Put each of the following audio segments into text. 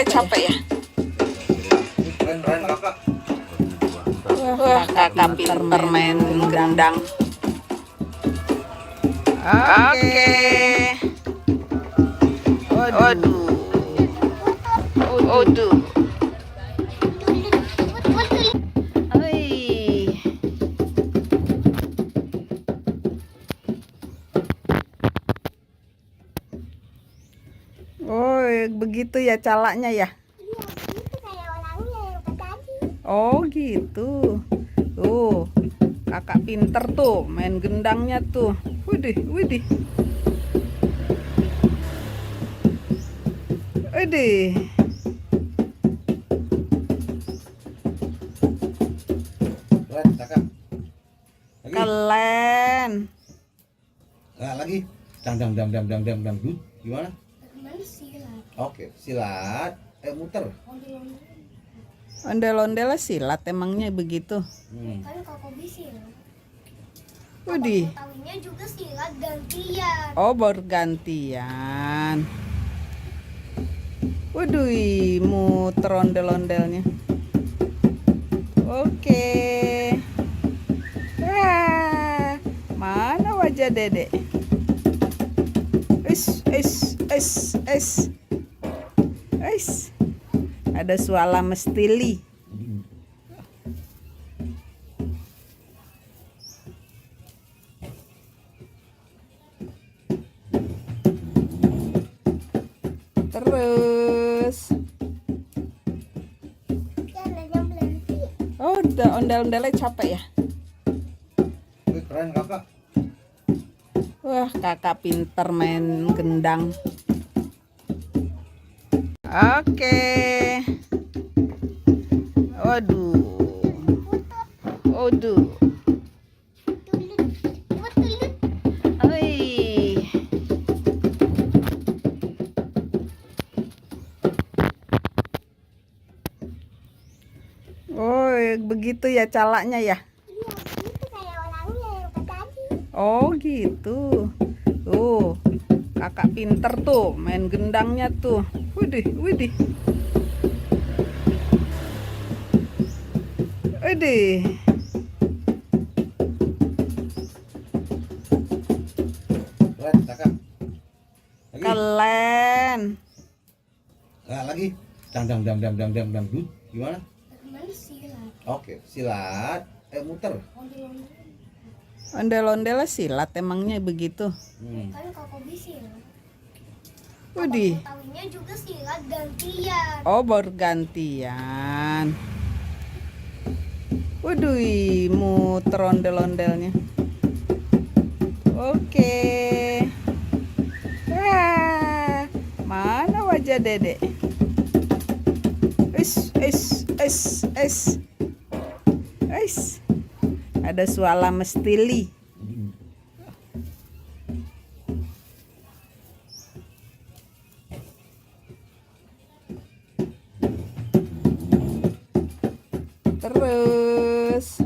ondel-ondelnya capek ya? Keren kakak. Wah, kakak pinter main gendang. Oke. Waduh. Waduh. Oi. Oh, begitu ya calaknya ya? Oh gitu. Tuh, kakak pinter tuh main gendangnya tuh. Widih, widih. Widih. Keren kakak. Lagi. Keren. Nah, lagi. Dang. Gimana? Silat. Oke, silat. Muter. Ondel-ondel silat emangnya begitu. Kan Kak Kobi silat. Widih. Tahunya juga silat gantian. Oh, bergantian. Waduh, muter ondel-ondelnya. Oke. Wah, mana wajah Dedek? Es. Ada suara mestili. Terus, oh, udah ondel-ondelnya capek ya? Keren kakak. Wah, kakak pinter main gendang. Oke. Waduh. Waduh. Oi. Oh, begitu ya calaknya ya? Oh gitu. Tuh, kakak pinter tuh main gendangnya tuh. Widih, widih. Widih. Keren kakak. Lagi. Keren. Nah, lagi. Dang. Gimana? Silat. Oke, silat. Muter. Ondel-ondel silat emangnya begitu. Kan Kak Kobi silat. Widih. Tahunya juga silat gantian. Oh, bergantian. Waduh, muter ondel-ondelnya. Oke. Wah, mana wajah Dedek? Es. Ada suara mestili. Terus,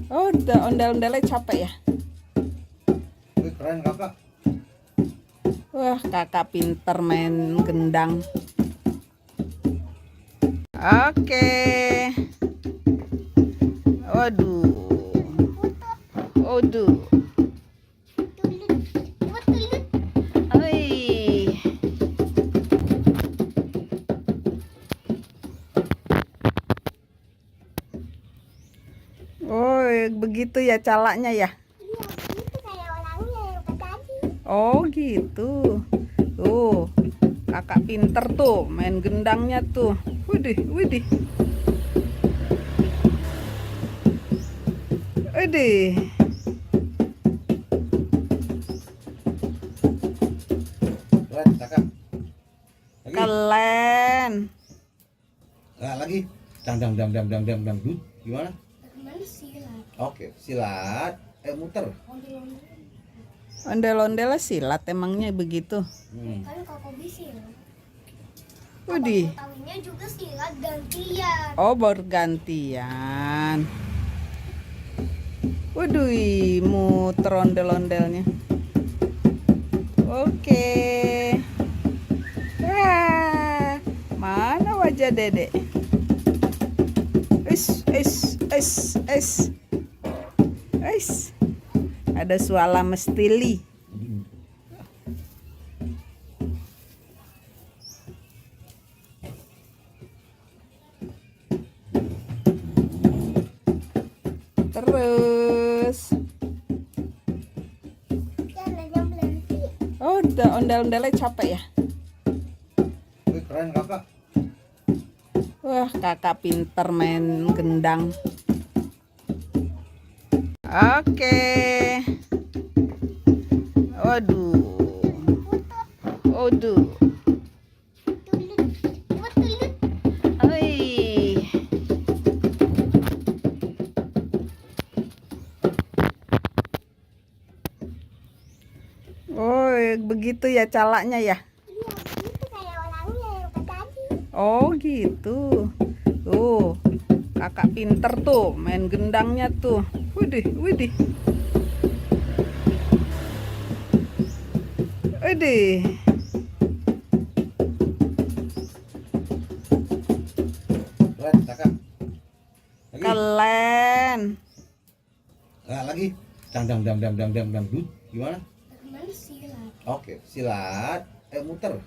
oh, udah ondel-ondelnya capek ya? Keren kakak. Wah, kakak pinter main gendang. Oke. Waduh. Waduh. Oi. Oh, begitu ya calaknya ya? Oh gitu. Tuh, kakak pinter tuh main gendangnya tuh. Widih, widih. Widih. Keren kakak. Lagi. Keren. Nah, lagi. Dang. Gimana? Silat. Oke, silat. Muter. Ondel-ondel silat emangnya begitu. Kan Kak Kobi silat. Widih. Tahunya juga silat gantian. Oh, bergantian. Waduh, muter ondel-ondelnya. Oke. wajah dedek. Is. Ada suala mestili. Terus. Oh, udah ondel-ondelnya capek ya? Wih, keren kakak. Wah, kakak pinter main gendang. Oke. Waduh. Waduh. Oi. Oh, begitu ya calaknya ya? Oh gitu. Tuh, kakak pinter tuh main gendangnya tuh. Widih. Widih. Keren kakak. Lagi. Keren. Nah, lagi. Dang. Dut. Gimana? Gimana silat? Oke, silat. Muter.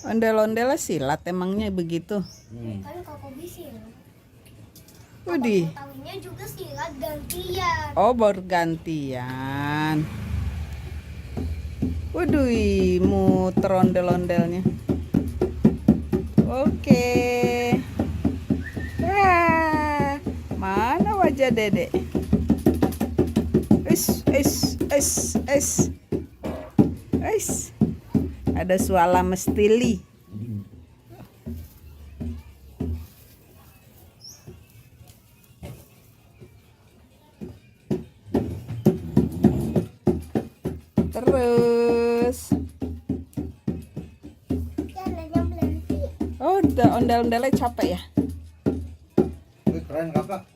Ondel-ondel silat emangnya begitu. Kan Koko silat. Widih. Tahunya juga silat gantian. Oh, bergantian. Waduh, muter ondel-ondelnya. Oke. Mana wajah dedek? Is. Ada suara mestili. Terus. Oh, udah ondel-ondelnya capek ya? Wih, keren kakak.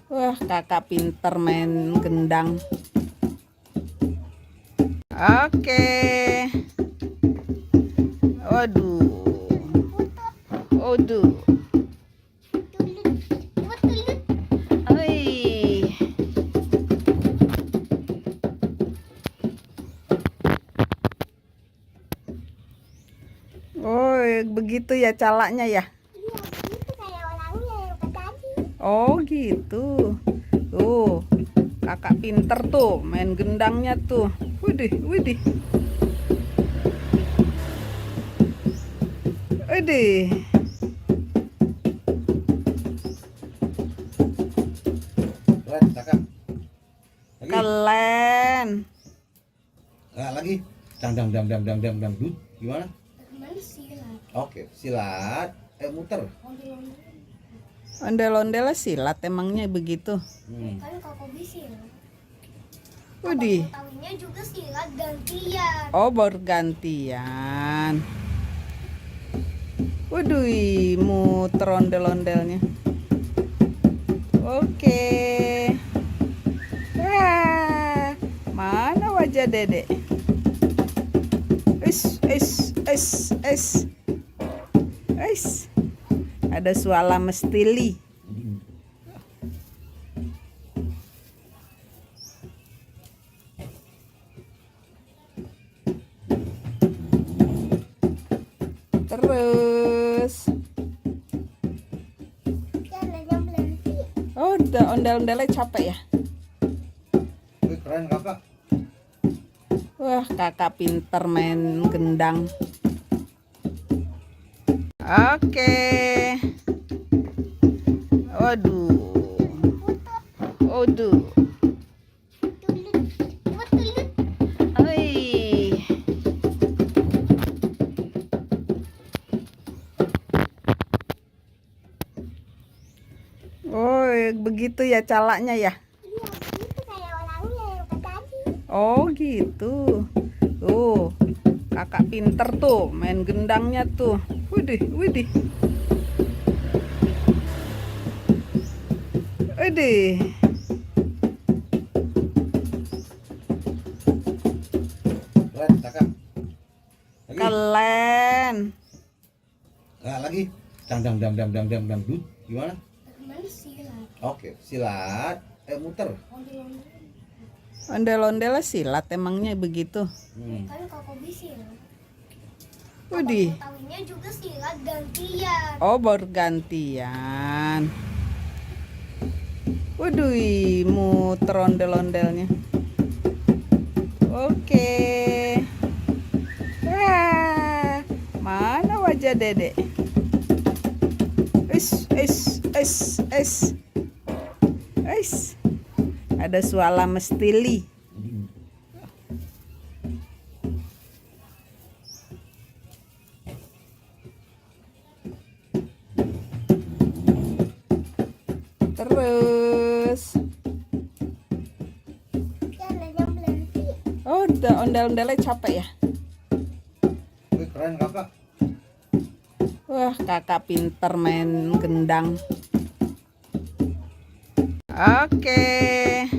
Wah, kakak pinter main gendang. Oke. Waduh. Oi. Oh, begitu ya calaknya ya? Oh gitu. Tuh, kakak pinter tuh main gendangnya tuh. Widih. Keren kakak. Lagi. Keren. Nah, lagi. Dang. Dut. Gimana? Gimana silat? Oke, silat. Muter. Ondel-ondel silat emangnya begitu. Kan Koko silat. Widih. Tahunya juga silat gantian. Oh, bergantian. Waduh, muter ondel-ondelnya. Oke. Mana wajah dedek? Is. Ada suara mestili. Terus. Oh, udah ondel-ondelnya capek ya? Wih, keren kakak. Wah, kakak pinter main gendang. Oke. Waduh. Oi. Oh, begitu ya calaknya ya? Oh gitu. Tuh, kakak pinter tuh main gendangnya tuh. Widih. Keren kakak. Lagi. Keren. Dang dang dang dang dang dang dut. Gimana? Bermain silat. Oke, silat. Muter. Ondel-ondel. Ondel-ondel silat emangnya begitu. Kan Koko silat. Widih. Tahunya juga silat gantian. Oh, bergantian. Waduh, muter ondel-ondelnya. Oke. Wah, mana wajah Dedek? Es. Ada suara mestili. Terus, Jalannya berhenti. oh, udah ondel-ondelnya capek ya? Wih, keren kakak. Wah, kakak pinter main gendang. Oke.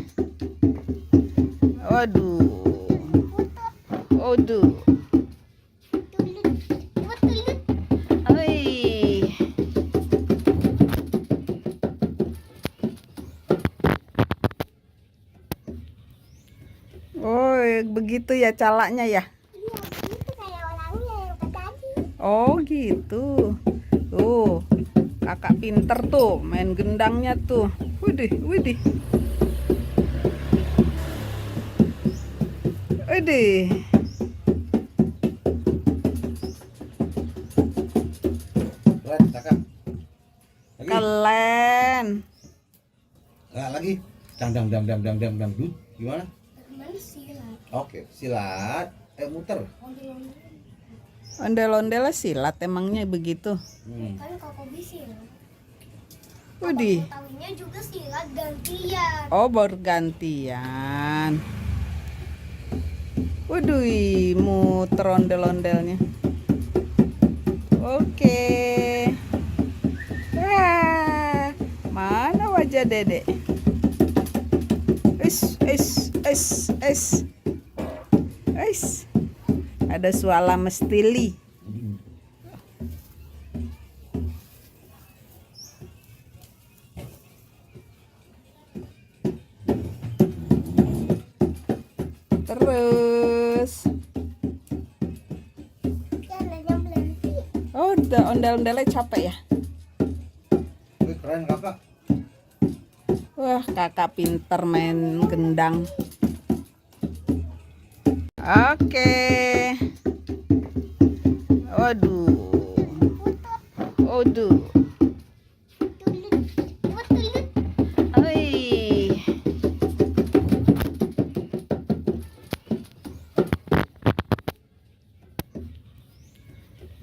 Waduh. Waduh. Wih. Oh, begitu ya calaknya ya? Iya, itu kayak orangnya yang tadi. Oh, gitu. Tuh, kakak pinter tuh main gendangnya tuh. Widih. Widih. Keren kakak. Lagi. Keren. Lagi. Dang dang dang dang dang dang dang dut. Gimana? Bermain silat. Oke, silat. Muter. Ondel-ondel. Ondel-ondel silat emangnya begitu. Kan Koko silat. Widih. Tahunya juga silat gantian. Oh, bergantian. Waduh, muter ondel-ondelnya. Oke. Wah, mana wajah Dedek? Es. Ada suara mestili. Terus, Jalannya berhenti. oh, udah ondel-ondelnya capek ya? Wih, keren kakak. Wah, kakak pinter main gendang. Oke. Waduh. Wih.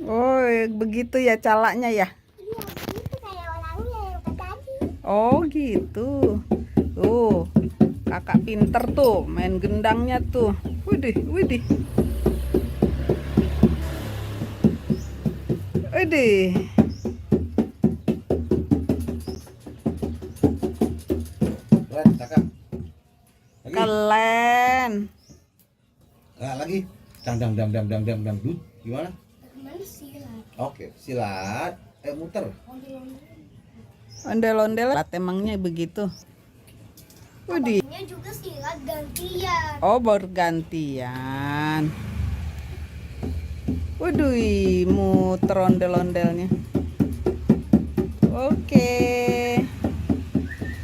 Oh, begitu ya calaknya ya? Iya, itu kayak orangnya yang tadi. Oh, gitu. Tuh, kakak pinter tuh main gendangnya tuh. Widih. Widih. Keren kakak. Lagi. Keren. Lagi. Dang dang dang dang dang dang dang dut. Gimana? Bermain silat. Oke, silat. Muter. Ondel-ondel. Ondel-ondel silat emangnya begitu. Widih. Tahunya juga silat gantian. Oh, bergantian. Waduh, muter ondel-ondelnya. Oke.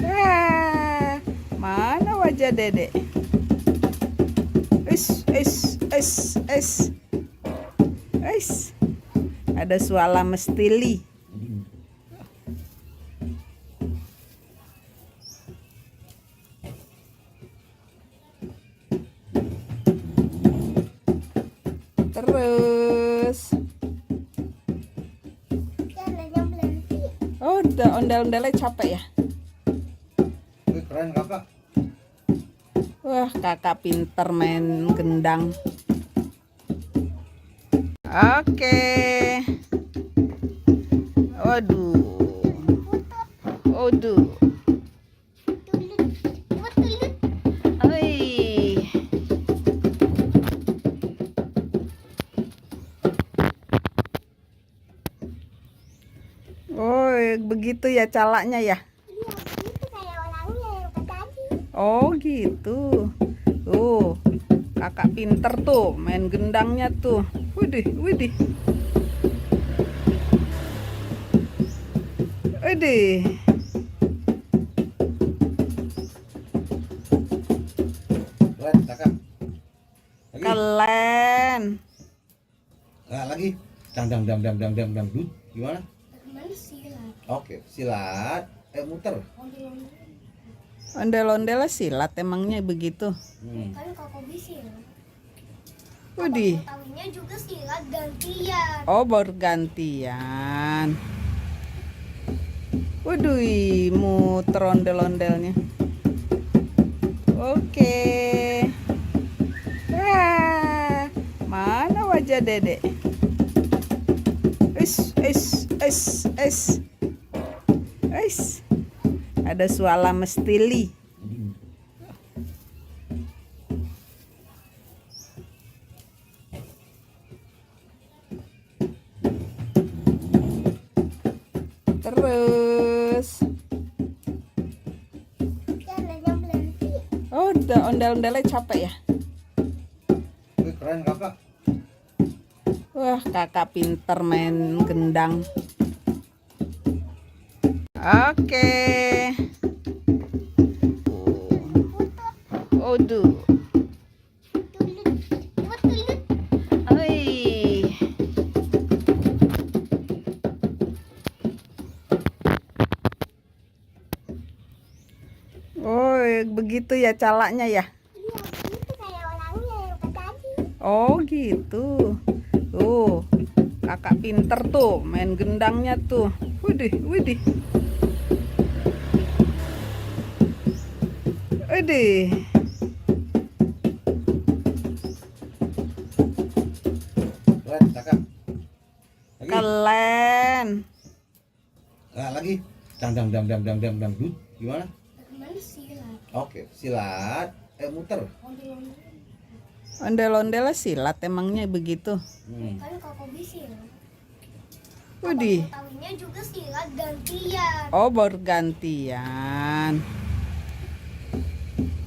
Wah, mana wajah Dedek? Es. Ada suara mestili. Terus, Jalannya berhenti. oh, udah ondel-ondelnya capek ya? Wih, keren kakak. Wah, kakak pinter main gendang. Oke. Waduh. Wih. Oh, begitu ya calaknya ya. Iya, itu kayak orangnya yang ke tadi. Oh, gitu. Tuh, kakak pinter tuh main gendangnya tuh. Widih, widih. Widih. Keren, kakak. Lagi. Keren. Nah, lagi. Dang. Dut. Gimana? Teman silat. Oke, silat. Muter. Ondel-ondel. Ondel-ondel silat emangnya begitu. Kan Koko silat. Widih. Tahunya juga silat gantian. Oh, bergantian. Waduh, muter ondel-ondelnya. Oke. Wah, mana wajah Dedek? Es. Ada suara mestili. Terus, Jangan yang berhenti. oh, udah ondel-ondelnya capek ya? Wih, keren, kakak. Wah, kakak pinter main gendang. Oke. Waduh. Tulut. Oi. Oh, begitu ya calaknya ya. Iya, itu kayak orangnya yang ke tadi. Oh, gitu. Tuh, kakak pinter tuh main gendangnya tuh. Widih, widih. Widih. Keren, kakak. Lagi. Keren. Nah, lagi. Dang. Dut. Gimana? Teman silat. Oke, silat. Muter. Ondel-ondel. Ondel-ondel silat emangnya begitu. Kan Koko silat. Widih. Tahunya juga silat gantian. Oh, bergantian.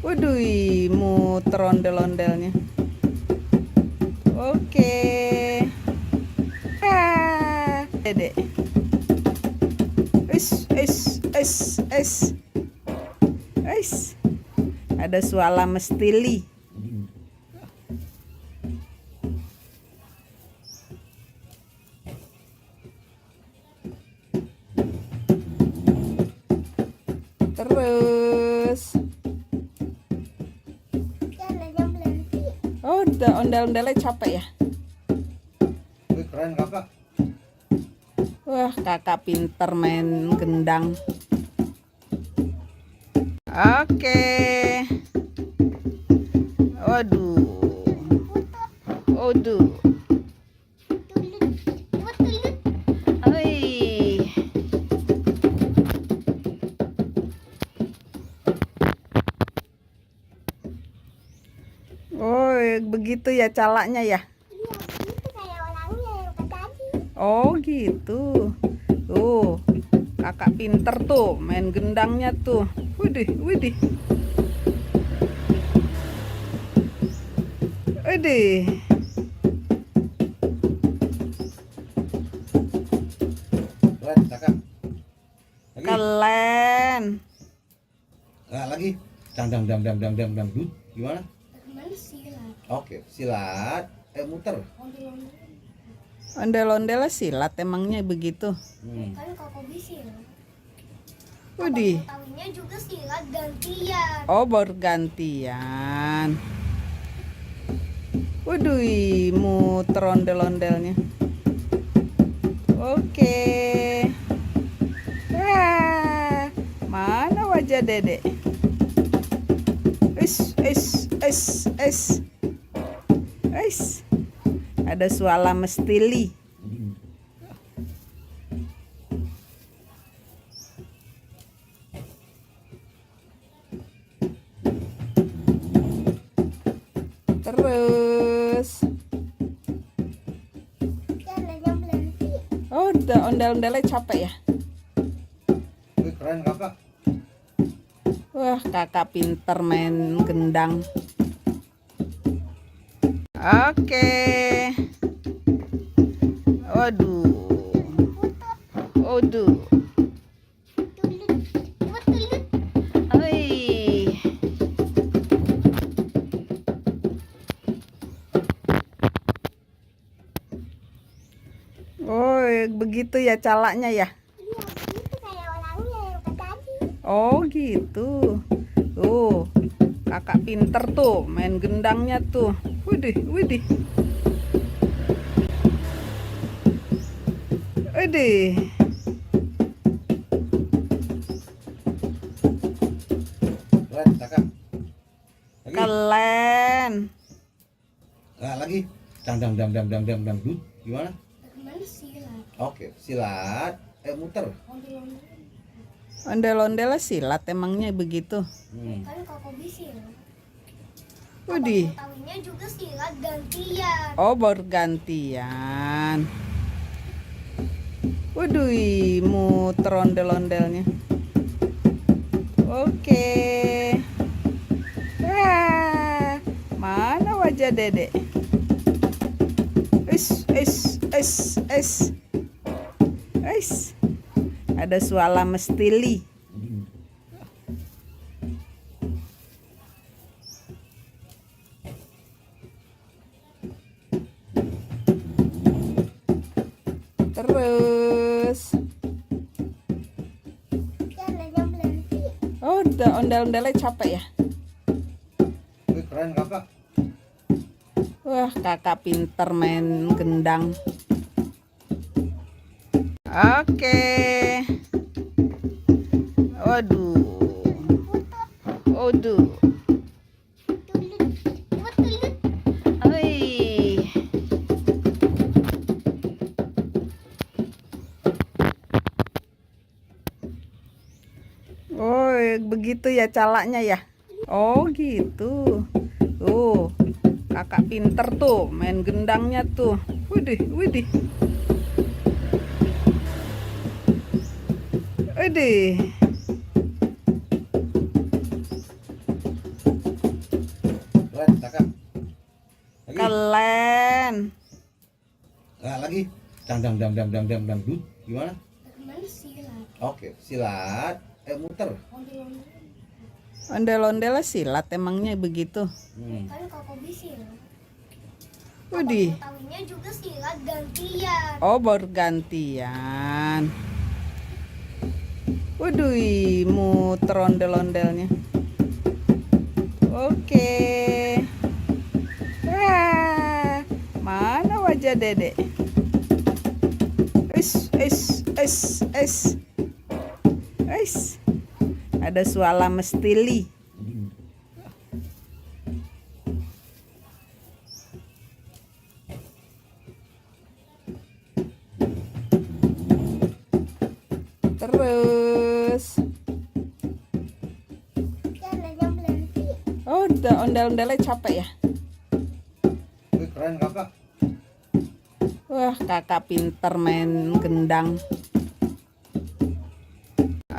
Waduh, muter ondel-ondelnya. Oke. Dedek. Es. Ada suara mestili. Terus, Jangan yang berhenti. oh, udah ondel-ondelnya capek ya? Wih, keren, kakak. Wah, kakak pinter main gendang. Oke. Waduh. Waduh. Tulut. Oi. Oh, begitu ya calaknya ya. Iya, itu kayak orangnya yang ke tadi. Oh, gitu. Tuh, kakak pinter tuh main gendangnya tuh. Widih, widih. Widih. Keren, kakak. Lagi. Keren. Nah, lagi. Dang. Dut. Gimana? Teman silat. Oke, silat. Muter. Ondel-ondel. Ondel-ondel silat emangnya begitu. Kan Koko silat. Widih. Tahunya juga silat gantian. Oh, bergantian. Waduh, muter ondel-ondelnya. Oke. Wah, mana wajah Dedek? Es. Ada suara mestili. Terus, Jangan yang berhenti. oh, udah ondel-ondelnya capek ya? Keren kakak. Wah, kakak pinter main gendang. Oke. Waduh. Waduh. Wih. Oh, begitu ya calaknya ya. Iya, itu kayak orangnya yang tadi. Oh, gitu. Tuh, kakak pinter tuh main gendangnya tuh. Widih, widih. Widih. Keren kakak. Lagi. Keren. Nah, lagi. Dang dut. Gimana? Bagaimana silat? Oke, silat. Muter. Ondel-ondel. Ondel-ondel silat emangnya begitu. Kan kakak silat. Widih. Tahunya juga silat gantian. Oh, bergantian. Waduh, muter ondel-ondelnya. Oke. Wah, mana wajah Dedek? Es. Ada suara mestili. Terus, Kan ada melanti. oh, udah ondel-ondelnya capek ya. Wih, keren kakak. Wah, kakak pinter main gendang. Oke. Waduh. Waduh. Wih. Oh, begitu ya calaknya ya. Oh, gitu. Tuh, kakak pinter tuh main gendangnya tuh. Widih, widih. Widih. Keren kakak. Lagi. Keren. Nah, lagi. Dang dut. Gimana? Bagaimana silat? Oke, silat. Muter. Ondel-ondel. Ondel-ondel silat emangnya begitu. Kan kakak silat. Widih. Tahunya juga silat gantian. Oh, bergantian. Waduh, muter ondel-ondelnya. Oke. Wah, mana wajah Dedek? Es. Ada suara mestili. Terus, Kan ada melanti. oh, udah ondel-ondelnya capek ya. Wih, keren kakak. Wah, kakak pinter main gendang.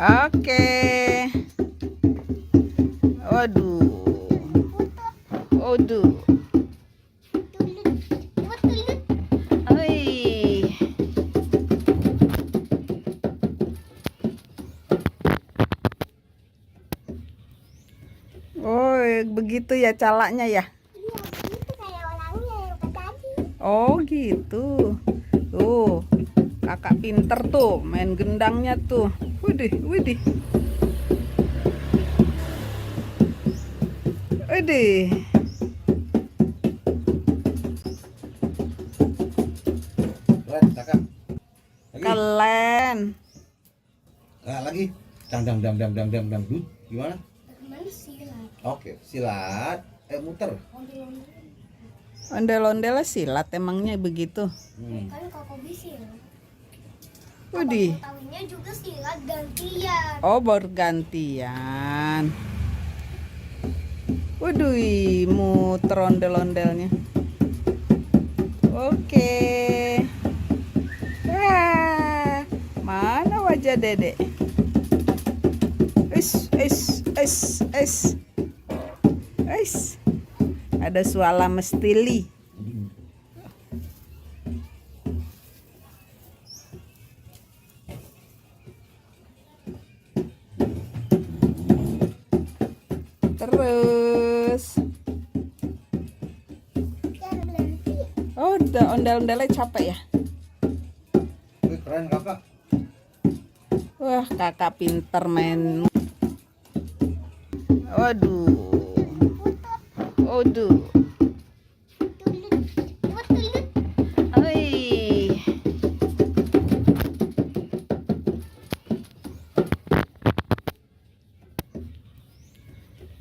Oke. Waduh. Waduh. Wih. Oh, begitu ya calaknya ya. Iya, itu kayak orangnya yang tadi. Oh, gitu. Tuh, kakak pinter tuh main gendangnya tuh. Widih, widih. Widih. Keren kakak. Lagi. Keren. Nah, lagi. Dang dut. Gimana? Bagaimana silat? Oke, silat. Muter. Ondel-ondel. Ondel-ondel silat emangnya begitu. Kan kakak silat. Widih. Tahunya juga silat gantian. Oh, bergantian. Waduh, muter ondel-ondelnya. Oke. Wah, mana wajah Dedek? Es. Ada suala mestili. Terus, Jangan berhenti. oh udah ondel-ondelnya capek ya? Wih, keren kakak. Wah, kakak pinter main. Waduh. Waduh. Tulut. Coba tulut. Oi.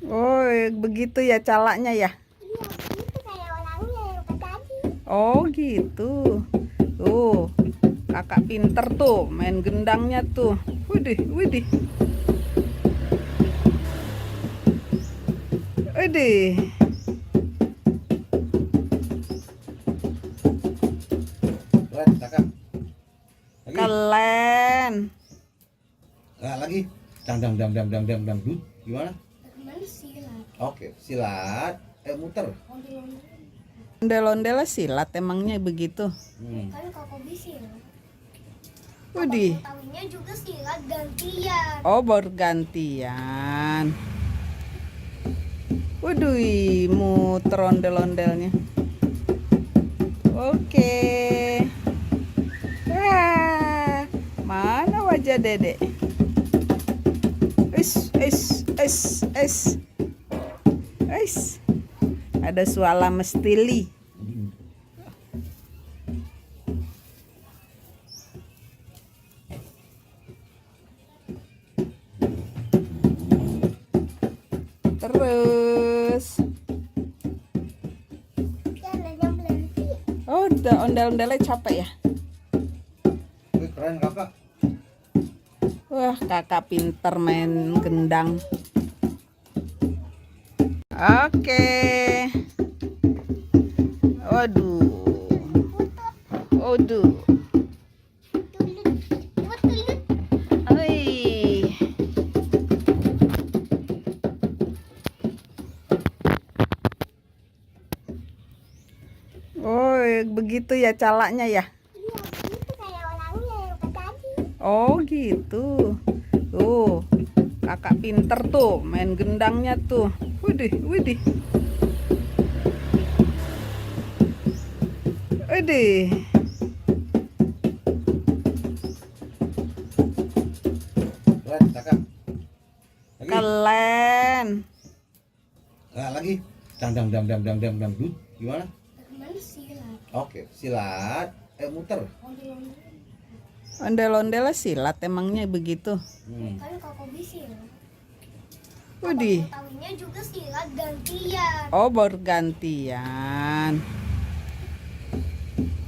Oh, begitu ya calaknya ya? Iya, itu kayak orangnya yang tadi. Oh, gitu. Tuh, kakak pinter tuh main gendangnya tuh. Widih, widih. Widih. Keren kakak. Lagi. Keren. Nah, lagi. Dang. Gimana? Gimana silat? Oke, silat. Muter. Ondel-ondel. Ondel-ondel silat emangnya begitu. Kan koko silat. Widih. Tahunya juga silat gantian. Oh, bergantian. Waduh, muter ondel-ondelnya. Oke. Wah, mana wajah Dedek? Es. Ada suara mestili. Terus, Jangan berhenti. oh udah ondel-ondelnya capek ya? Wih, keren kakak. Wah, kakak pinter main gendang. Oke. Waduh. Tulut. Coba tulut. Oi. Oh, begitu ya calaknya ya? Iya, itu kayak orangnya yang tadi. Oh, gitu. Tuh, kakak pinter tuh main gendangnya tuh. Widih, widih. Widih. Keren kakak. Lagi. Keren. Nah, lagi. Dang. Gimana? Gimana silat? Oke, silat. Muter. Ondel-ondel. Ondel-ondel silat emangnya begitu. Kan koko silat. Widih. Tahunya juga silat gantian. Oh, bergantian.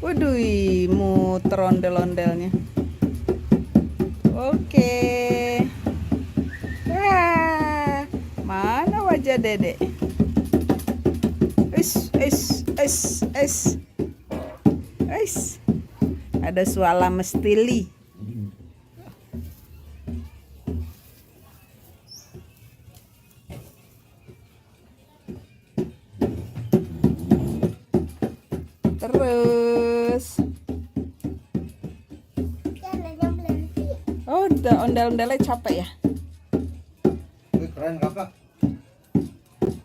Waduh, muter ondel-ondelnya. Oke. Wah, mana wajah Dedek? Es. Ada suara mestili. Terus, Jangan berhenti. oh udah ondel-ondelnya capek ya? Wih, keren kakak.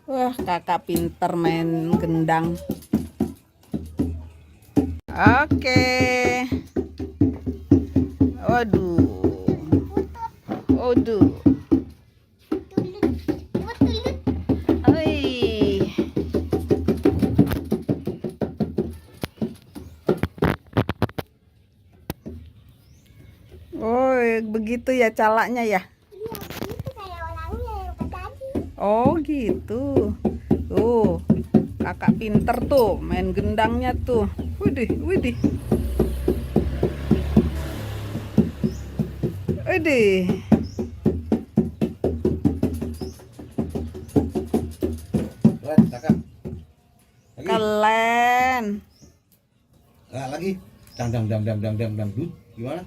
Wah, kakak pinter main gendang. Oke. Waduh. Waduh. Tulut. Coba tulut. Oi. Oh, begitu ya calaknya ya? Iya, itu kayak orangnya yang tadi. Oh, gitu. Tuh, kakak pinter tuh main gendangnya tuh. Widih, widih. Widih. Keren kakak. Lagi. Keren. Nah, lagi. Dang. Gimana? Gimana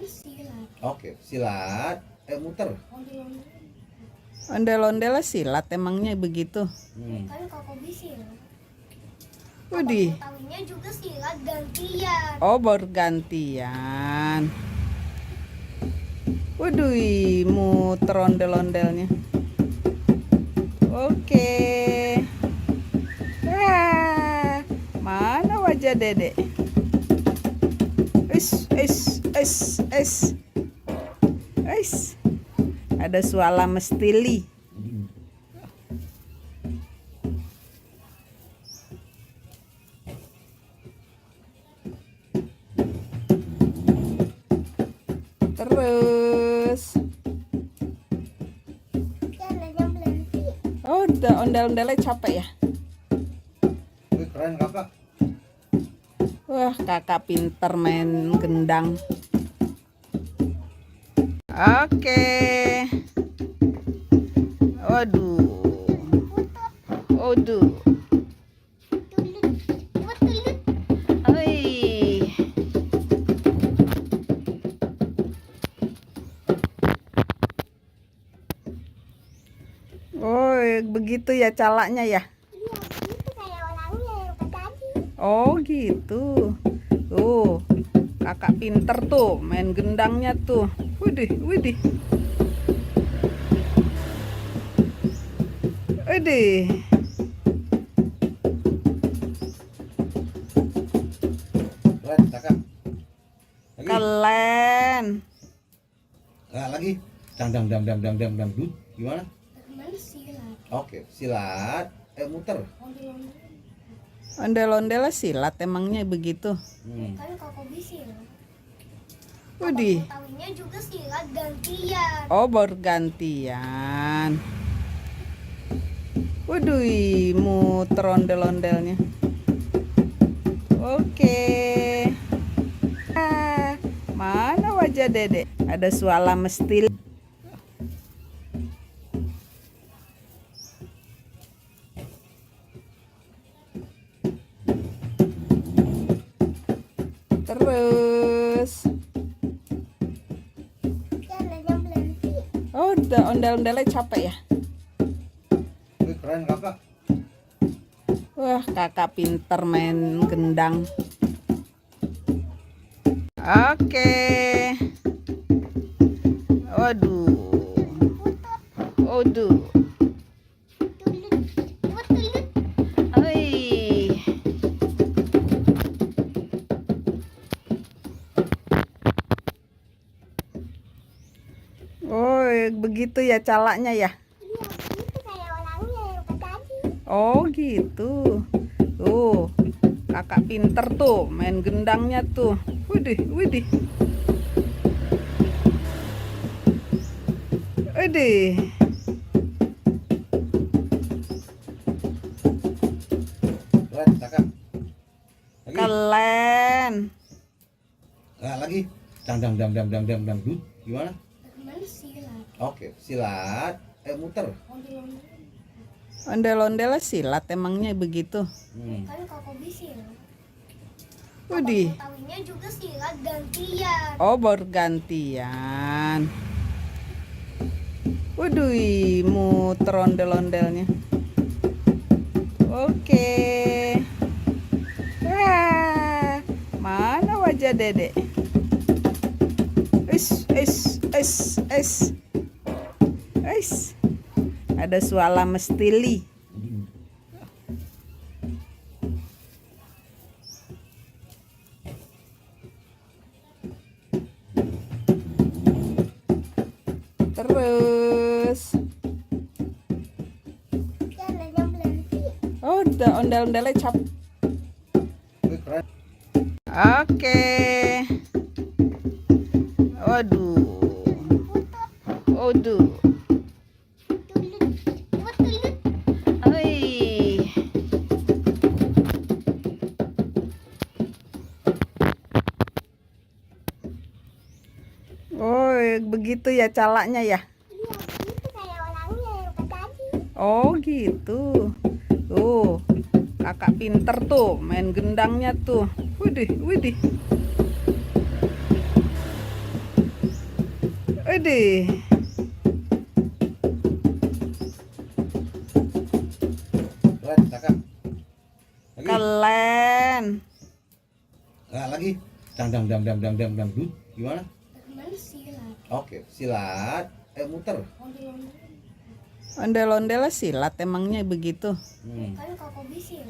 silat? Oke, silat. Muter. Ondel-ondel. Ondel-ondel silat emangnya begitu. Kan Kak Kobi silat. Widih. Tahunya juga silat gantian. Oh, bergantian. Waduh, muter ondel-ondelnya. Oke. Wah, mana wajah Dedek? Es. Ada suara mestili. Terus, Jalannya berhenti. oh, udah ondel-ondelnya capek ya? Wih, keren kakak. Wah, kakak pinter main gendang. Oke. Waduh. Waduh. Tulut. Oi. Oh, begitu ya calaknya ya? Iya, itu kayak orangnya yang tadi. Oh, gitu. Tuh, kakak pinter tuh main gendangnya tuh. Widih. Widih. Keren kakak. Lagi. Keren. Nah, lagi. Dang. Dut. Gimana? Teman silat. Oke, silat. Muter. Ondel-ondel silat emangnya begitu. Kan Kak Kobi silat. Widih. Tahunya juga silat gantian. Oh, bergantian. Waduh, muter ondel-ondelnya. Oke. Mana wajah Dedek? Ada suara mesti. Terus, Jalannya berhenti. oh, udah ondel-ondelnya capek ya? Wih, keren kakak. Wah, kakak pinter main gendang. Oke. Waduh. Tulut. Oi. Oh, begitu ya calaknya ya? Iya, itu kayak orangnya yang tadi. Oh, gitu. Tuh, kakak pinter tuh main gendangnya tuh. Widih. Widih. Keren kakak. Lagi. Keren. Nah, lagi. Dang. Dut. Gimana? Teman silat. Oke, silat. Muter. Ondel-ondel silat emangnya begitu. Kan Kak Kobi silat. Widih. Tahunya juga silat gantian. Oh, bergantian. Waduh, muter ondel-ondelnya. Oke. Wah, mana wajah Dedek? Es. Ada suara mestili. Terus, Jalannya berhenti. oh, udah ondel-ondelnya capek. Wih, keren. Oke. Waduh. Tulut. Oi. Oh, begitu ya calaknya ya? Iya, itu kayak orangnya yang tadi. Oh, gitu. Tuh, kakak pinter tuh main gendangnya tuh. Widih. Widih. Keren. Nah, lagi. Dangdut. Gimana? Teman silat. Oke, silat. Muter. Ondel-ondel. Ondel-ondel silat emangnya begitu. Kan koko bisil.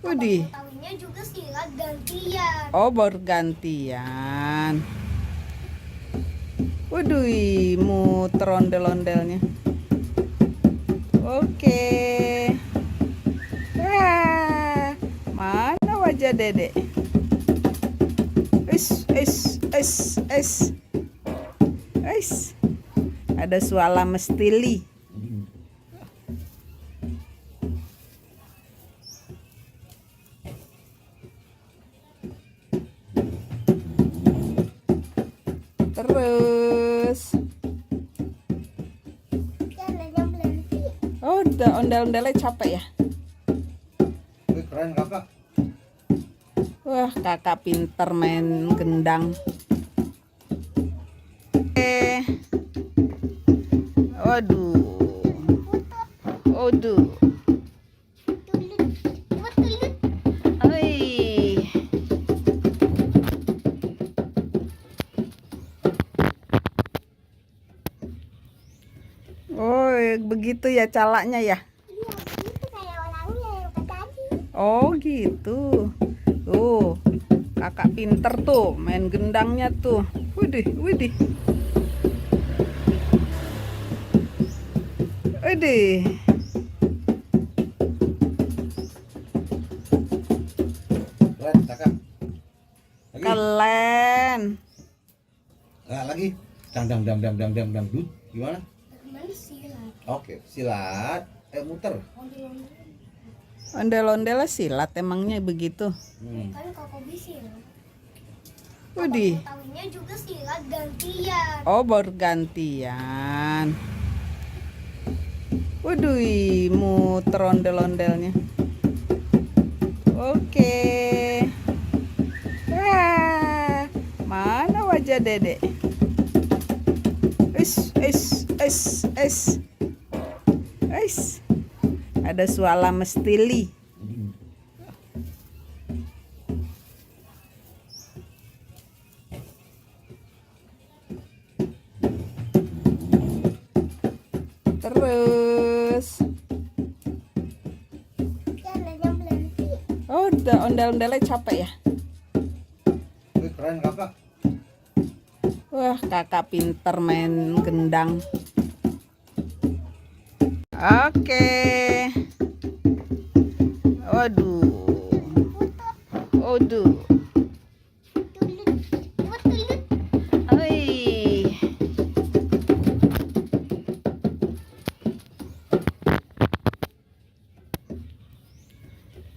Widih. Tahunya juga silat gantian. Oh, bergantian. Waduh, muter ondel-ondelnya. Oke. Mana wajah Dedek? Es. Ada suara mestili. Terus, Jalannya berhenti. oh, udah ondel-ondelnya capek ya? Wih, keren kakak. Wah, kakak pinter main gendang. Waduh. Tulut. Buat tulut. Oi. Oh, begitu ya calaknya ya? Iya, itu kayak orangnya yang tadi. Oh, gitu. Tuh, kakak pinter tuh main gendangnya tuh. Widih. Widih. Keren kakak. Lagi. Keren. Nah, lagi. Dangdut. Gimana? Teman silat. Oke, silat. Muter. Ondel-ondel. Ondel-ondel silat emangnya begitu. Kan koko bisil. Widih. Tahunya juga silat gantian. Oh, bergantian. Waduh, muter ondel-ondelnya. Oke. Mana wajah Dedek? Es. Ada suara mestili. Terus, Jalannya berhenti. oh, udah ondel-ondelnya capek ya? Wih, keren kakak. Wah, kakak pinter main gendang. Oke. Waduh. Tulut. Buat tulut. Oi.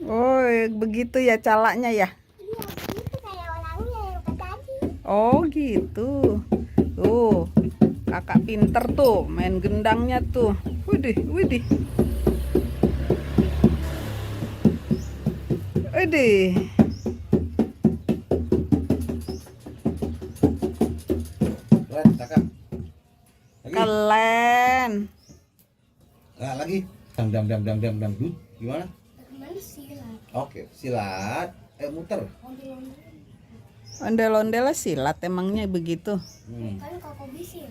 Oh, begitu ya calaknya ya? Iya, itu kayak orangnya yang tadi. Oh, gitu. Tuh, kakak pinter tuh main gendangnya tuh. Widih. Keren kakak. Lagi. Keren. Nah, lagi. Dangdut. Gimana? Teman silat. Oke, silat. Muter. Ondel-ondel. Ondel-ondel silat emangnya begitu. Kan koko bisil.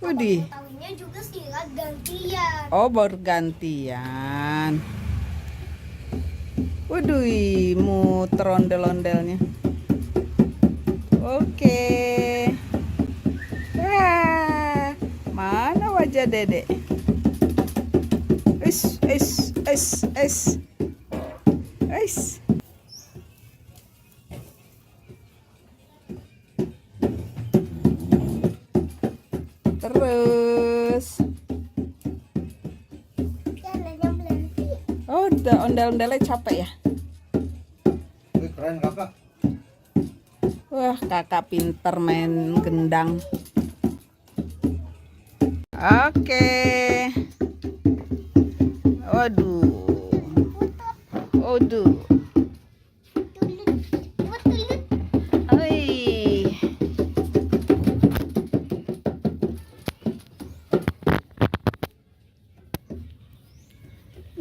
Widih. Tahunya juga silat gantian. Oh, bergantian. Waduh, muter ondel-ondelnya. Oke. Mana wajah Dedek? Es. Terus, Jalannya berhenti. oh, udah ondel-ondelnya capek ya? Wih, keren kakak. Wah, kakak pinter main gendang. Oke. Waduh. Tulut. Buat tulut. Oi.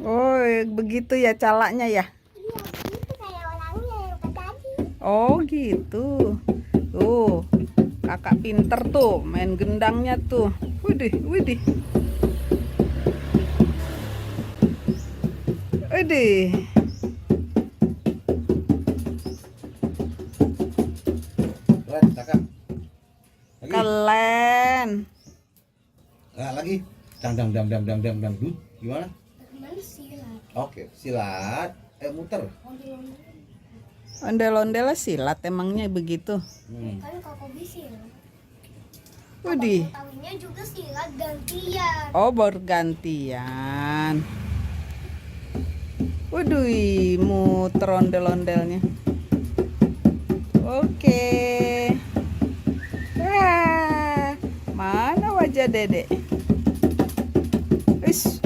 Oh, begitu begitu ya calaknya ya? Iya, itu kayak orangnya yang tadi. Oh gitu. Tuh, kakak pinter tuh main gendangnya tuh. Widih, widih. Widih. Keren, cakep. Lagi. Keren. Nah, lagi. Dang. Dut. Gimana? Bagaimana silat? Oke, silat. Muter. Ondel-ondel. Ondel-ondel silat emangnya begitu. Kan kakak bisin. Widih. Tahunya juga silat gantian. Oh, bergantian. Waduh, muter ondel-ondelnya. Oke. Wah, mana wajah Dedek? Es.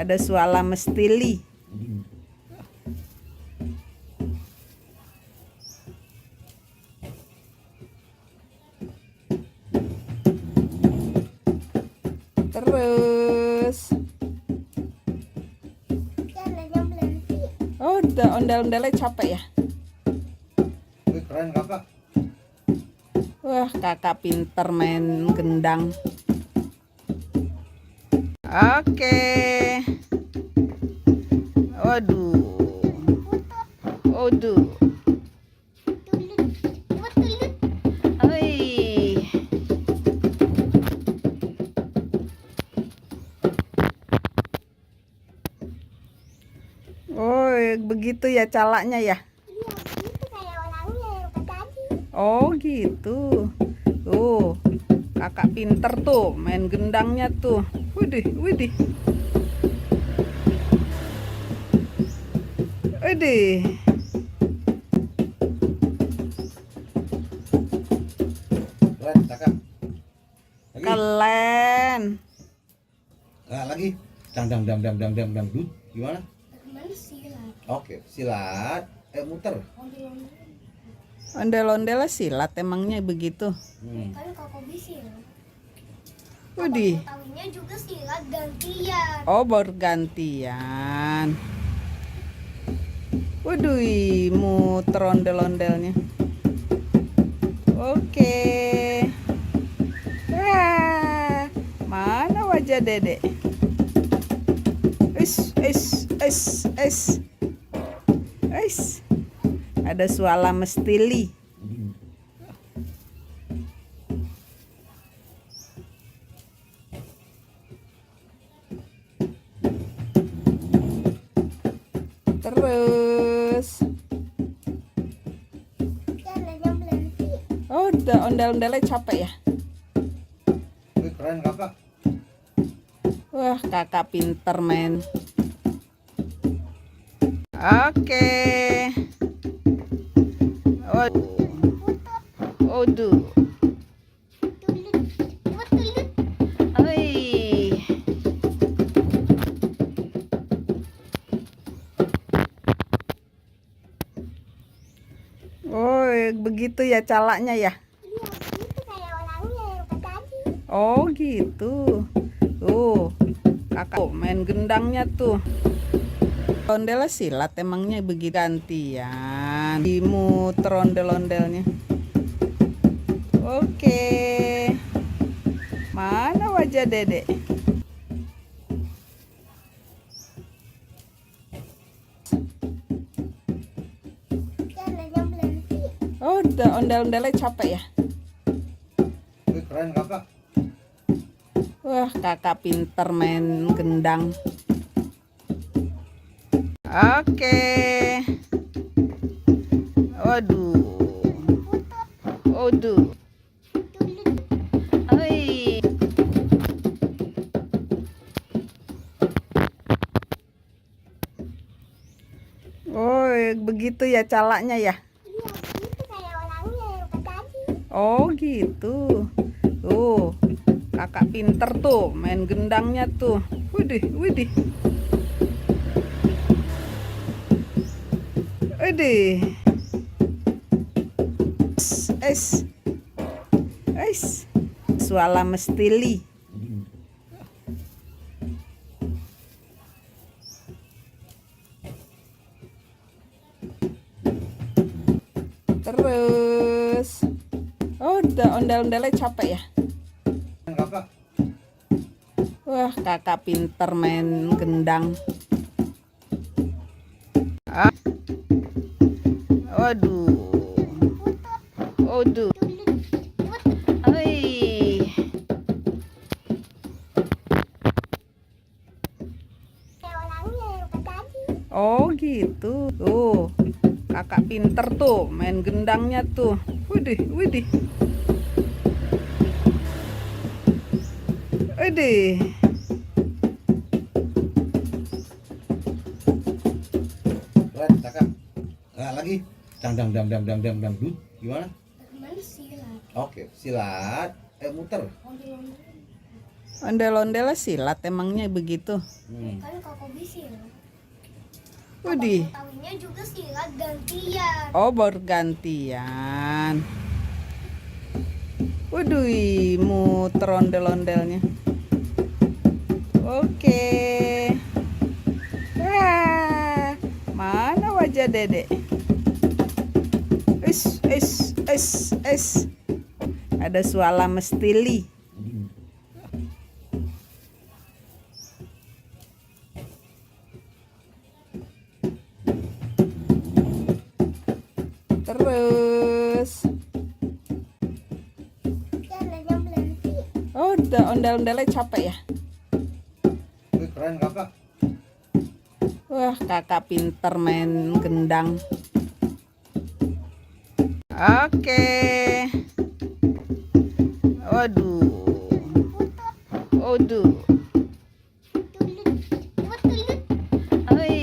Ada suara mestili. Terus, Kan ada berhenti. oh, udah ondel-ondelnya capek ya? Wih, keren kakak. Wah, kakak pinter main gendang. Oke. Waduh. Waduh. Tulut. Wih. Oh, begitu ya calaknya ya? Iya, itu kayak orangnya yang tadi. Oh, gitu. Tuh, kakak pinter tuh main gendangnya tuh. Widih, widih. Widih. Keren, cakep. Lagi. Keren. Nah, lagi. Dang. Dut. Gimana? Bagaimana silat? Oke, silat. Muter. Ondel-ondel. Ondel-ondel silat emangnya begitu. Kan kakak bisin. Widih. Tahunya juga silat gantian. Oh, bergantian. Waduh, muter ondel-ondelnya. Oke. Wah, mana wajah Dedek? Es. Ada suara mestili. Terus, Kan ada berhenti. oh, udah ondel-ondelnya capek ya? Wih, keren kakak. Wah, kakak pinter main. Oke. Waduh. Tulut. Wih. Oh, begitu ya calaknya ya? Iya, itu kayak orangnya yang tadi. Oh, gitu. Tuh, kakak main gendangnya tuh. Ondel silat emangnya begitu gantian. Dimuter ondel-ondelnya. Oke. Mana wajah Dedek? Kan ada berhenti. Oh, udah ondel-ondelnya capek ya? Wih, keren kakak. Wah, kakak pinter main gendang. Oke. Waduh. Wih. Oh, begitu ya calaknya ya? Iya, itu kayak orangnya yang tadi. Oh, gitu. Tuh, kakak pinter tuh main gendangnya tuh. Widih, widih. Widih. Es. Suara mestili. Terus. Oh, udah ondel-ondelnya capek ya? Kakak. Wah, kakak pinter main gendang. Ah. Waduh. Waduh. Oi. Kayak orangnya yang tadi. Oh gitu. Tuh. Kakak pinter tuh main gendangnya tuh. Widih, widih. Widih. Keren kakak. Nah, lagi. Dang dut. Gimana? Gimana silat? Oke, silat. Muter. Ondel-ondelnya silat emangnya begitu. Kan Koko silat. Widih. Tahunya juga silat gantian. Oh, bergantian. Waduh, muter ondel-ondelnya. Oke. Wah, mana wajah Dedek? Es. Ada suara mestili. Terus. Jalannya berhenti. Oh, udah ondel-ondelnya capek ya? Wih, keren kakak. Wah, kakak pinter main gendang. Oke. Waduh. Waduh. Oi.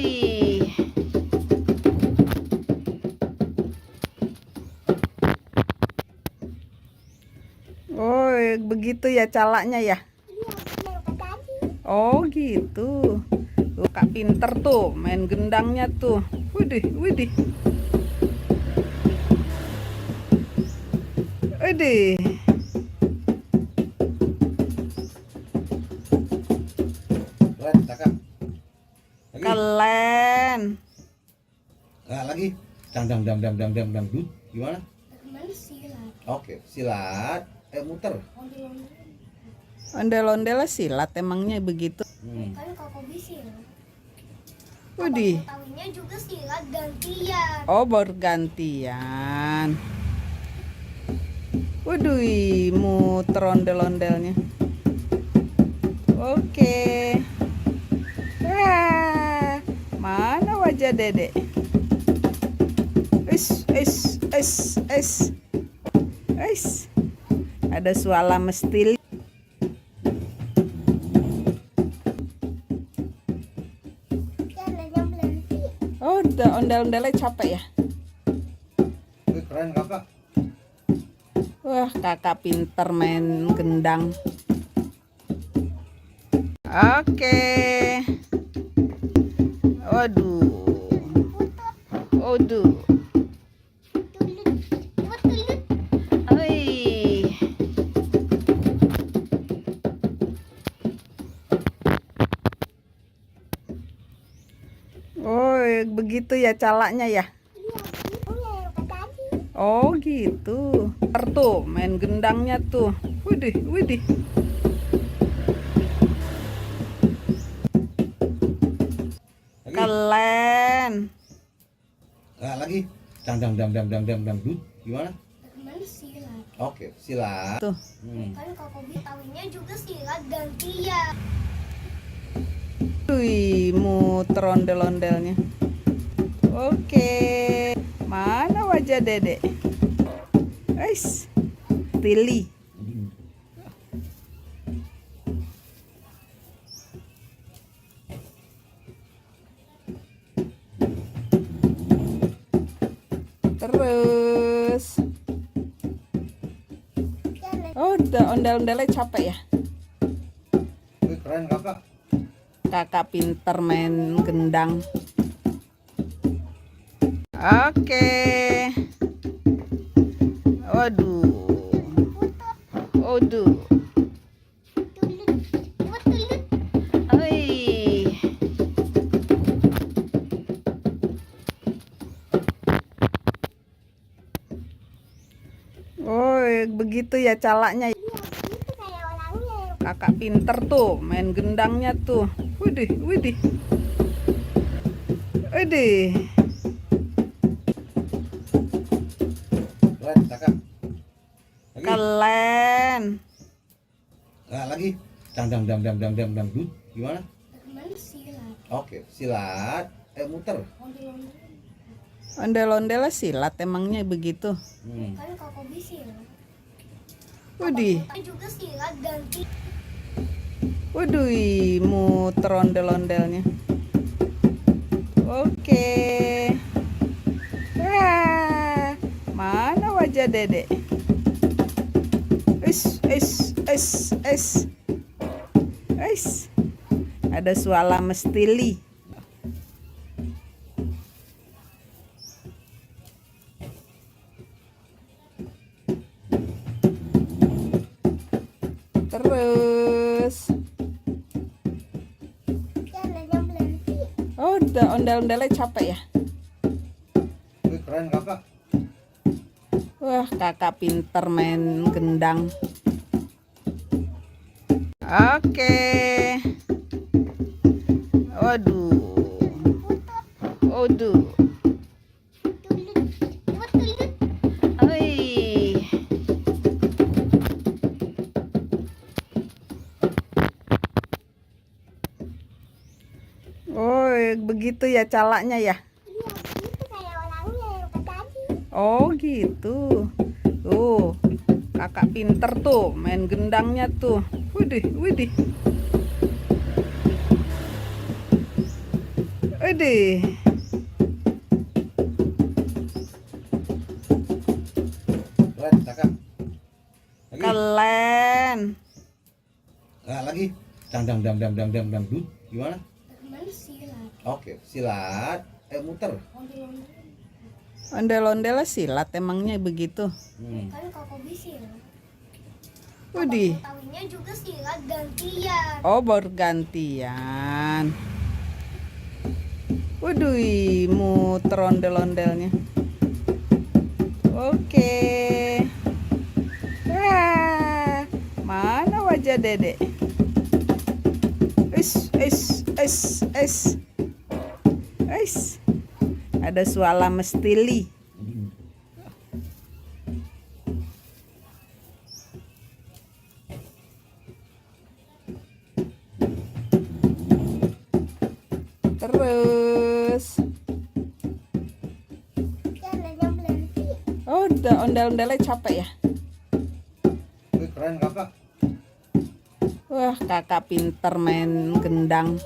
Oh, begitu ya calaknya ya? Iya, yang tadi. Oh, gitu. Tuh, kak pinter tuh main gendangnya tuh. Widih, widih. Widih. Keren kakak. Lagi. Keren. Nah, lagi. Dang dut. Gimana? Gimana silat? Oke, silat. Muter. Ondel-ondelnya silat emangnya begitu. Kan Koko silat. Widih. Tahunya juga silat gantian. Oh, bergantian. Waduh, muter ondel-ondelnya. Oke. Wah, mana wajah Dedek? Es. Ada suara mestili. Jalannya berhenti. Oh, udah ondel-ondelnya capek ya? Wih, keren kakak. Wah, kakak pinter main gendang. Oke. Waduh. Waduh. Oi. Oh, begitu ya calaknya ya? Iya, yang tadi. Oh, gitu. Tuh, main gendangnya tuh. Widih, widih. Lagi. Keren. Nah, lagi. Dang dut. Gimana? Gimana silat? Oke, silat. Tuh. Kan Koko tahunya juga silat gantian. Wih, muter ondel-ondelnya. Oke. Mana wajah Dedek? Es. Tili. Terus. Oh, udah ondel-ondelnya capek ya? Wih, keren kakak. Kakak pinter main gendang. Oke. Waduh. Waduh. Oi. Oh, begitu ya calaknya. Iya, itu kayak orangnya. Kakak pinter tuh, main gendangnya tuh. Widih, widih. Widih. Keren, kakak. Lagi. Keren. Nah, lagi. Dangdut. Gimana? Teman silat. Oke, silat. Muter. Ondel-ondel silat emangnya begitu. Kan kakak silat. Widih. Kakak juga silat ganti. Widih, muter ondel-ondelnya. Oke. Wah, mana wajah Dedek? Es. Ada suala mestili. Terus, Jalannya berhenti. oh, udah ondel-ondelnya capek ya? Wih, keren, kakak. Wah, kakak pinter main gendang. Oke. Waduh. Waduh. Tulut. Wih. Oh, begitu ya calaknya ya. Iya, itu kayak orangnya yang tadi. Oh, gitu. Tuh, kakak pinter tuh, main gendangnya tuh. Widih, widih. Widih. Keren, kakak. Lagi. Keren. Nah, lagi. Dangdut. Gimana? Teman silat. Oke, silat. Muter. Ondel-ondel silat emangnya begitu. Kan kakak silat. Widih. Tahunya juga silat gantian. Oh, bergantian. Widih, muter ondel-ondelnya. Oke. Wah, mana wajah Dedek? Es. Ada suala mestili. Terus, Jalannya berhenti. oh, udah ondel-ondelnya capek ya? Wih, keren, kakak. Wah, kakak pinter main gendang.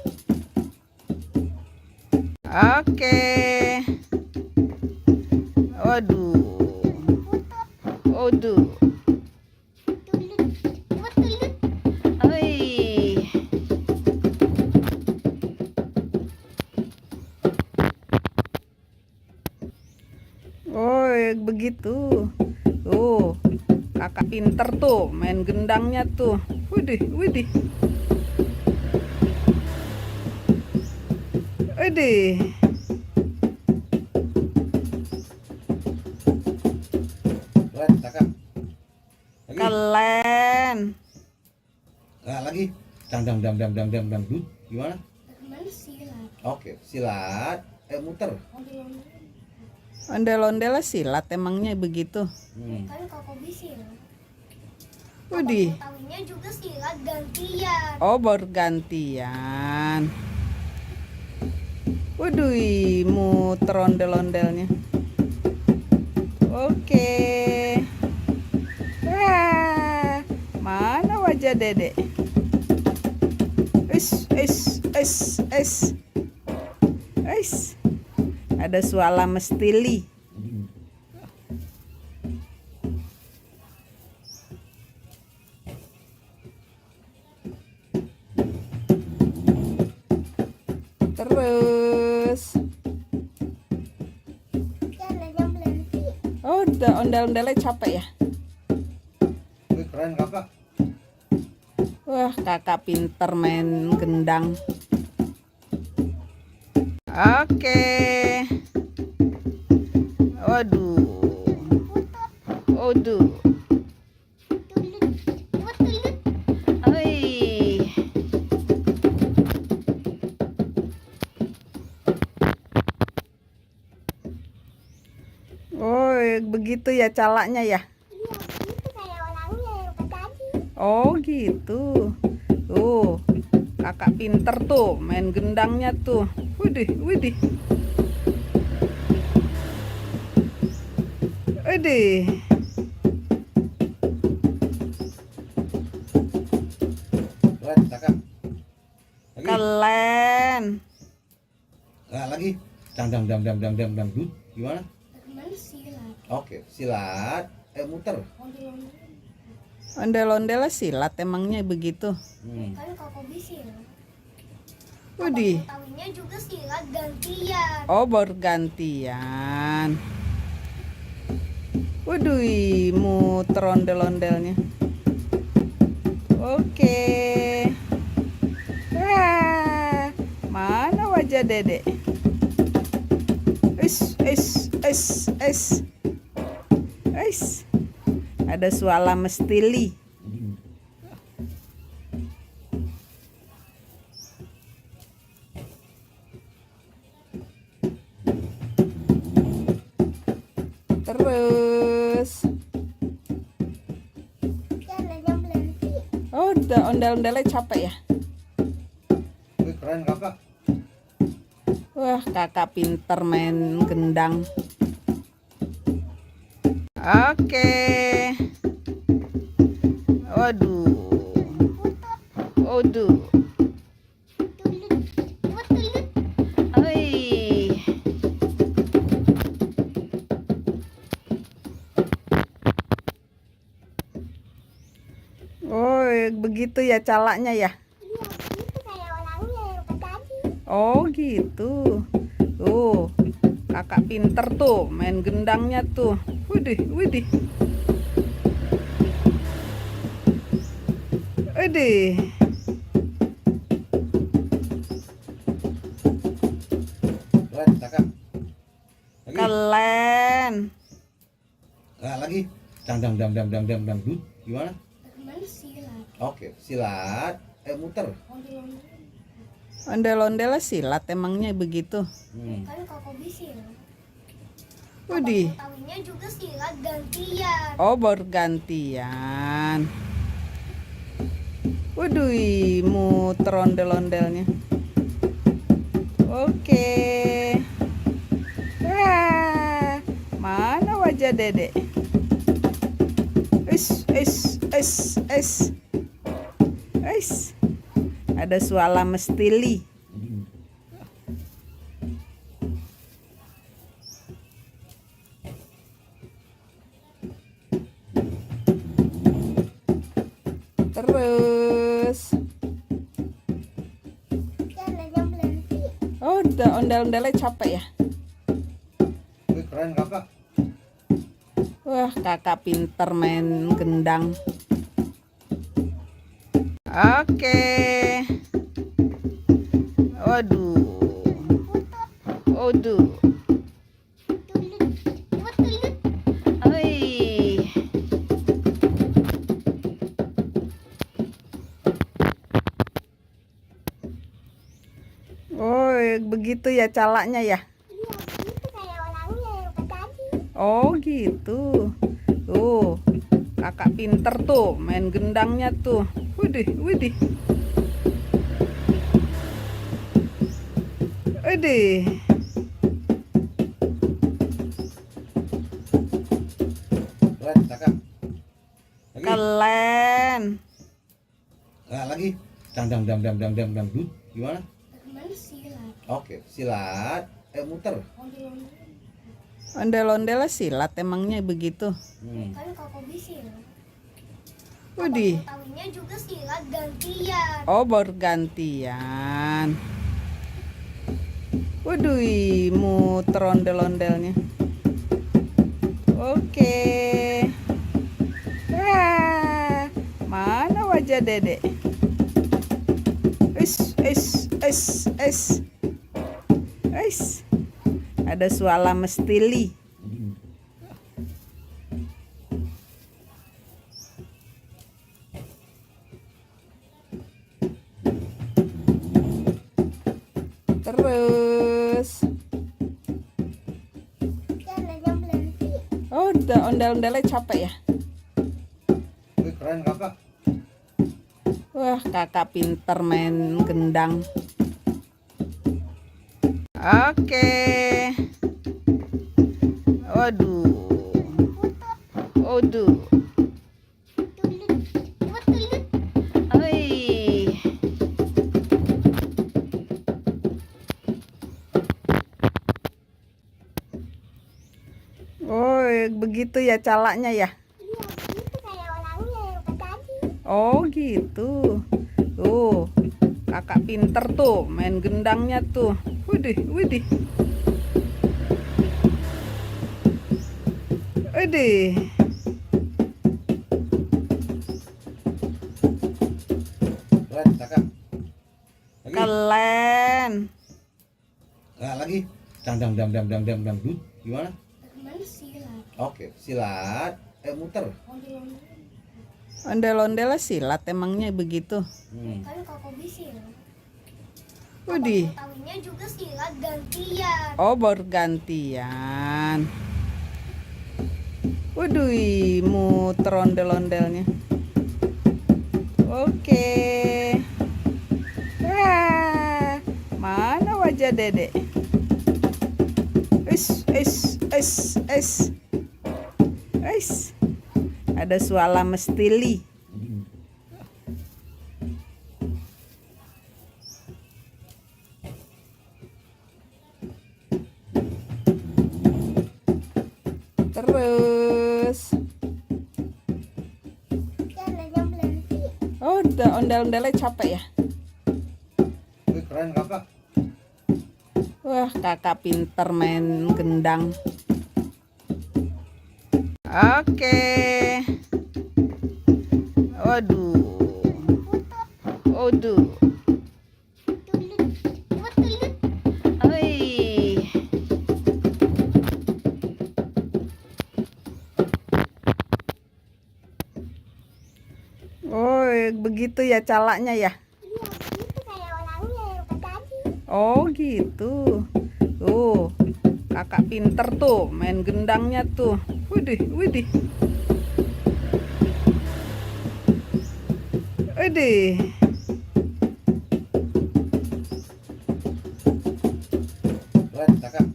Oke. Waduh. Waduh. Tulut. Wih. Oh, begitu. Tuh, kakak pinter tuh, main gendangnya tuh. Widih, widih. Widih. Keren, kakak. Lagi. Keren. Nah, lagi. Dangdut. Gimana? Teman silat. Oke, silat. Muter. Ondel-ondel silat emangnya begitu. Kan kakak silat. Widih. Tahunya juga silat gantian. Oh, bergantian. Widih, muter ondel-ondelnya. Oke. Wah, mana wajah Dedek? Es. Ada suala mestili. Terus, Jalannya berhenti. oh, udah ondel-ondelnya capek ya? Wih, keren, kakak. Wah, kakak pinter main gendang. Oke. Waduh. Waduh. begitu ya calaknya ya? Iya, itu kayak orangnya yang tadi. Oh gitu. Tuh, kakak pinter tuh main gendangnya tuh. Widih, widih. Widih. Keren, cakep. Lagi. Keren. Nah, lagi. Dang. Dut. Gimana? Teman silat. Oke, silat. Muter. Ondel-ondel silat emangnya begitu. Kan Koko silat. Widih. Tahunya juga silat gantian. Oh, bergantian. Waduh, muter ondel-ondelnya. Oke. Wah, mana wajah Dedek? Es. Ada suara mestili. Terus, Jangan yang berhenti. oh, udah ondel-ondelnya capek ya? Wih, keren kakak. Wah, kakak pinter main gendang. Oke. Waduh. Waduh. Tulut. Oi. Oh, begitu ya calaknya ya? Iya, itu kayak orangnya yang tadi. Oh, gitu. Tuh, kakak pinter tuh main gendangnya tuh. Widih, widih. Widih. Keren, cakep. Lagi. Keren. Nah, lagi. Dang. Dut. Gimana? Teman silat. Oke, silat. Muter. Ondel-ondel silat emangnya begitu. Kan Koko silat. Widih. Tahunya juga silat gantian. Oh, bergantian. Waduh, muter ondel-ondelnya. Oke. Wah, mana wajah Dedek? Es. Ada suara mestili. Terus, Jangan yang berhenti. oh, udah ondel-ondelnya capek ya? Wih, keren kakak. Wah, kakak pinter main gendang. Oke. Waduh. Waduh. Tulut. Oi. Oh, begitu ya calaknya ya? Iya, itu kayak orangnya yang tadi. Oh, gitu. Tuh, kakak pinter tuh main gendangnya tuh. Widih, widih. Widih. Keren, cakep. Lagi. Keren. Nah, lagi. Dang. Dut. Gimana? Teman silat. Oke, silat. Muter. Ondel-ondel silat emangnya begitu. Kan Koko silat. Widih. Tahunya juga silat gantian. Oh, bergantian. Waduh, muter ondel-ondelnya. Oke. Wah, mana wajah Dedek? Es. Ada suara mestili. Terus, Jangan yang berhenti. oh, udah ondel-ondelnya capek ya? Wih, keren kakak. Wah, kakak pinter main gendang. Oke. Waduh. Waduh. Oi. Oh, begitu ya calaknya ya? Iya, itu kayak orangnya yang tadi. Oh gitu. Tuh, kakak pinter tuh main gendangnya tuh. Widih, widih. Widih. Keren kakak. Lagi. Keren. Nah, lagi. Dang. Gimana? Teman silat. Oke, silat. Muter. Ondel-ondel silat emangnya begitu. Kan Koko silat. Widih. Tahunya juga silat gantian. Oh, bergantian. Waduh, muter ondel-ondelnya. Oke. Wah, mana wajah Dedek? Es. Ada suara mestili. Terus, Jalannya berhenti. oh, udah ondel-ondelnya capek ya? Wih, keren kakak. Wah, kakak pinter main gendang. Oke. Waduh. Waduh. Oi. Oh, begitu ya calaknya ya? Iya, itu kayak orangnya yang tadi. Oh gitu. Tuh, kakak pinter tuh main gendangnya tuh. Widih, widih. Widih. Keren kakak.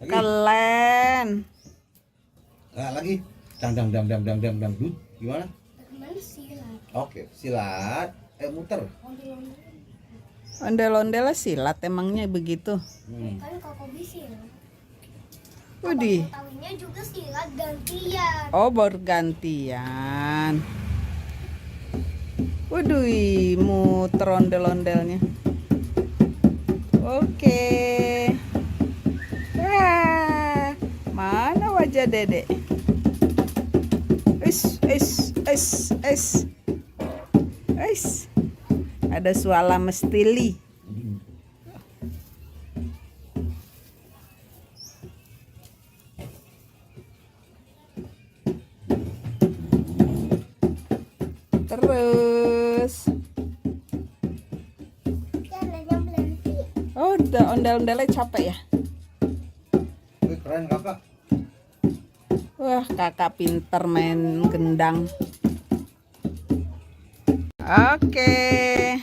Lagi. Keren. Nah, lagi. Dang. Gimana? Teman silat. Oke, silat. Muter. Ondel-ondel silat emangnya begitu. Kan Koko silat. Widih. Tahunya juga silat gantian. Oh, bergantian. Waduh, muter ondel-ondelnya. Oke. Wah, mana wajah Dedek? Es. Ada suara mestili. Terus, Jalannya berhenti. oh, udah ondel-ondelnya capek ya? Wih, keren kakak. Wah, kakak pinter main gendang. Oke.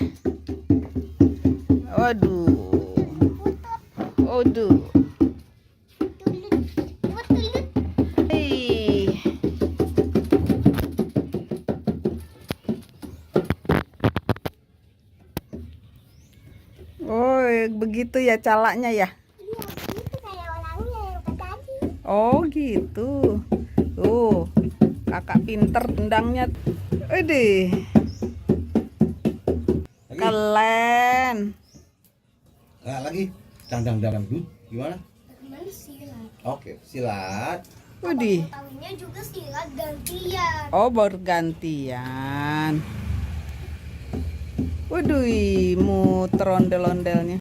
Waduh. Waduh. Ih. Oh, begitu ya calaknya ya? Iya, itu kayak orangnya yang tadi. Oh gitu. Tuh, kakak pinter gendangnya. Widih. Lagi. Keren. Nah, lagi. Dang. Gimana? Teman silat. Oke, silat. Widih. Tahunya juga silat gantian. Oh, bergantian. Waduh, muter ondel-ondelnya.